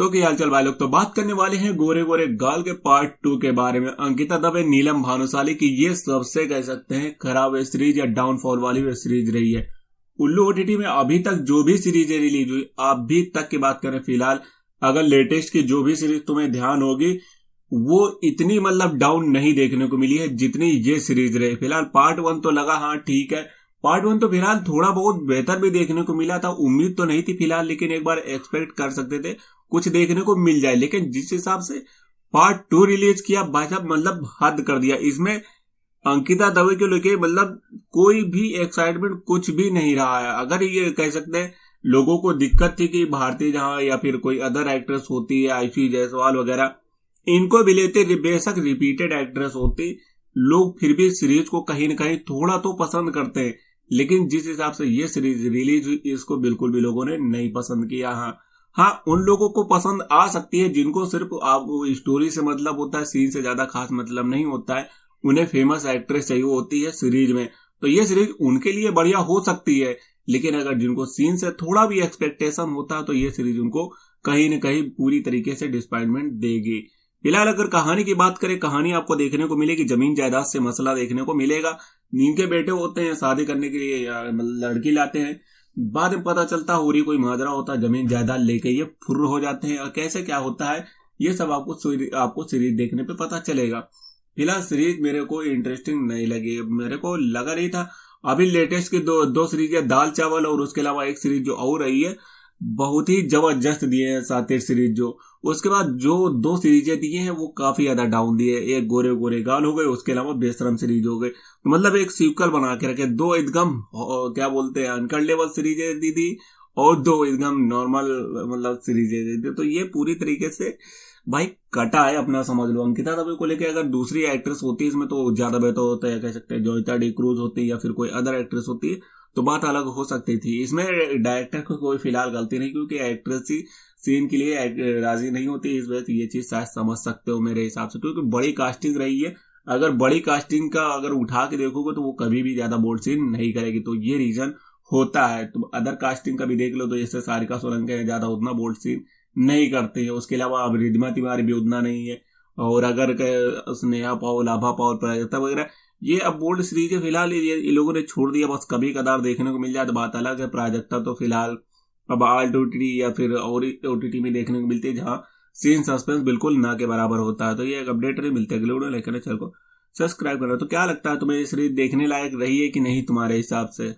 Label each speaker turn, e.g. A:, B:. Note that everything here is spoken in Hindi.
A: तो क्या हालचाल भाई लोग। तो बात करने वाले हैं गोरे गोरे गाल के पार्ट 2 के बारे में। अंकिता दवे, नीलम भानुशाली की ये सबसे कह सकते हैं खराब वेब सीरीज या डाउनफॉल वाली वेब सीरीज रही है। उल्लू ओटीटी में अभी तक जो भी सीरीजें रिलीज हुई, अभी तक की बात करें फिलहाल, अगर लेटेस्ट की जो भी सीरीज तुम्हें ध्यान होगी वो इतनी मतलब डाउन नहीं देखने को मिली है जितनी ये सीरीज रही। फिलहाल पार्ट 1 तो लगा हाँ ठीक है, पार्ट 1 तो फिलहाल थोड़ा बहुत बेहतर भी देखने को मिला था। उम्मीद तो नहीं थी फिलहाल, लेकिन एक बार एक्सपेक्ट कर सकते थे कुछ देखने को मिल जाए। लेकिन जिस हिसाब से पार्ट 2 रिलीज किया भाई साहब, मतलब हद कर दिया। इसमें अंकिता दवे को लेके मतलब कोई भी एक्साइटमेंट कुछ भी नहीं रहा है। अगर ये कह सकते हैं लोगों को दिक्कत थी कि भारतीय जहां या फिर कोई अदर एक्ट्रेस होती है, आयुषी जायसवाल वगैरह, इनको भी लेते बेशक रिपीटेड एक्ट्रेस होती, लोग फिर भी सीरीज को कहीं न कहीं थोड़ा तो पसंद करते हैं। लेकिन जिस हिसाब से ये सीरीज रिलीज हुई, इसको बिल्कुल भी लोगों ने नहीं पसंद किया। हाँ, उन लोगों को पसंद आ सकती है जिनको सिर्फ आप स्टोरी से मतलब होता है, सीन से ज्यादा खास मतलब नहीं होता है। उन्हें फेमस एक्ट्रेस चाहिए होती है सीरीज में, तो ये सीरीज उनके लिए बढ़िया हो सकती है। लेकिन अगर जिनको सीन से थोड़ा भी एक्सपेक्टेशन होता है तो ये सीरीज उनको कहीं न कहीं पूरी तरीके से डिसअपॉइंटमेंट देगी। फिलहाल अगर कहानी की बात करें, कहानी आपको देखने को मिलेगी जमीन जायदाद से मसला देखने को मिलेगा। नीम के बेटे होते हैं, शादी करने के लिए लड़की लाते हैं, बाद में पता चलता है होरी कोई माजरा होता है, जमीन जायदाद लेके ये फुर्र हो जाते हैं। और कैसे क्या होता है ये सब आपको सीरीज देखने पे पता चलेगा। फिलहाल सीरीज मेरे को इंटरेस्टिंग नहीं लगी, मेरे को लगा नहीं था। अभी लेटेस्ट की दो सीरीज है, दाल चावल, और उसके अलावा एक सीरीज जो और रही है बहुत ही जबरदस्त दिए हैं सातिर सीरीज जो। उसके बाद जो दो सीरीजें दिए हैं वो काफी ज्यादा डाउन दिए। एक गोरे गोरे गाल हो गए, उसके अलावा बेशरम सीरीज हो गई। तो मतलब एक सीक्वल बना के रखे, दो एकदम क्या बोलते हैं अनकट लेवल सीरीजें दी थी और दो एकदम नॉर्मल मतलब सीरीजें दी थी। तो ये पूरी तरीके से भाई कटा है अपना, समझ लो। अंकिता दवे को लेकर अगर दूसरी एक्ट्रेस होती है इसमें तो ज्यादा बेहतर होता है, कह सकते हैं जोयिता डी क्रूज होती है या फिर कोई अदर एक्ट्रेस होती है तो बात अलग हो सकती थी। इसमें डायरेक्टर को कोई फिलहाल गलती नहीं, क्योंकि एक्ट्रेस ही सीन के लिए राजी नहीं होती। इस वजह से ये चीज शायद समझ सकते हो मेरे हिसाब से, क्योंकि बड़ी कास्टिंग रही है। अगर बड़ी कास्टिंग का अगर उठा के देखोगे तो वो कभी भी ज्यादा बोल्ड सीन नहीं करेगी, तो ये रीजन होता है। तो अदर कास्टिंग का भी देख लो, तो जैसे सारिका सोलंकी ज्यादा उतना बोल्ड सीन नहीं करते हैं। उसके अलावा अब रिद्धिमा तिवारी भी उतना नहीं है। और अगर स्नेहा पाओल, आभा पाओल, प्राजक्ता वगैरह, ये अब बोल्ड सीरीज है फिलहाल ये लोगों ने छोड़ दिया। बस कभी कदार देखने को मिल जाए तो बात अलग है। प्राजक्ता तो फिलहाल अब आल्ट ओटीटी या फिर और ओटीटी में देखने को मिलती है, जहां सीन सस्पेंस बिल्कुल ना के बराबर होता है। तो ये एक अपडेट नहीं मिलते अगले वीडियो लेकर चल को सब्सक्राइब करना। तो क्या लगता है तुम्हें ये सीरीज देखने लायक रही है कि नहीं तुम्हारे हिसाब से?